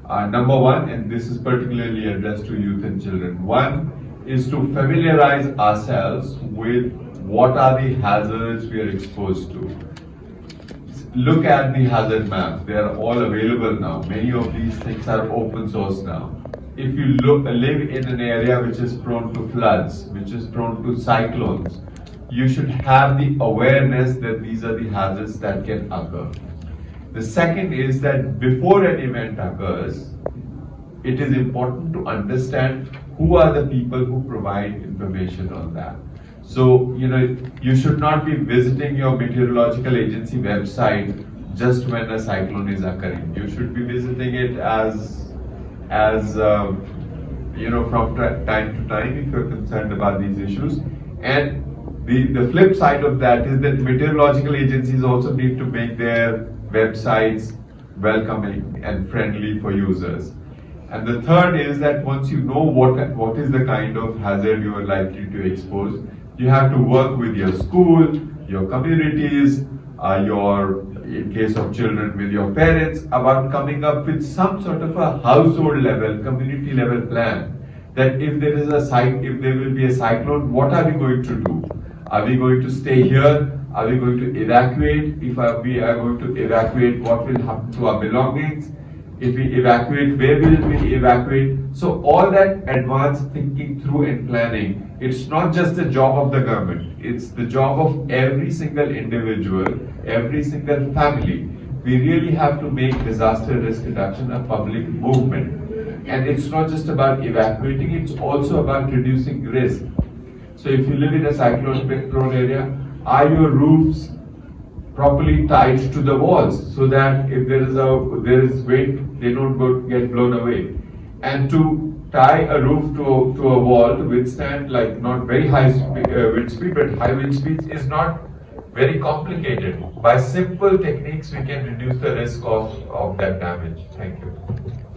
Number one, and this is particularly addressed to youth and children, one is to familiarize ourselves with what are the hazards we are exposed to. Look at the hazard maps. They are all available now. Many of these things are open source now. If you live in an area which is prone to floods, which is prone to cyclones, you should have the awareness that these are the hazards that can occur. The second is that before an event occurs, it is important to understand who are the people who provide information on that. So, you should not be visiting your meteorological agency website just when a cyclone is occurring. You should be visiting it from time to time if you're concerned about these issues. And the flip side of that is that meteorological agencies also need to make their websites welcoming and friendly for users. And the third is that once you know what is the kind of hazard you are likely to expose, you have to work with your school, your communities, in case of children, with your parents, about coming up with some sort of a household level, community level plan. That if there will be a cyclone, what are we going to do? Are we going to stay here? Are we going to evacuate? If we are going to evacuate, what will happen to our belongings? If we evacuate, where will we evacuate? So all that advanced thinking through and planning, it's not just the job of the government, it's the job of every single individual, every single family. We really have to make disaster risk reduction a public movement. And it's not just about evacuating, it's also about reducing risk. So if you live in a cyclone-prone area, are your roofs properly tied to the walls so that if there is wind, they don't get blown away? And to tie a roof to a wall to withstand not very high wind speed, but high wind speeds is not very complicated. By simple techniques, we can reduce the risk of that damage. Thank you.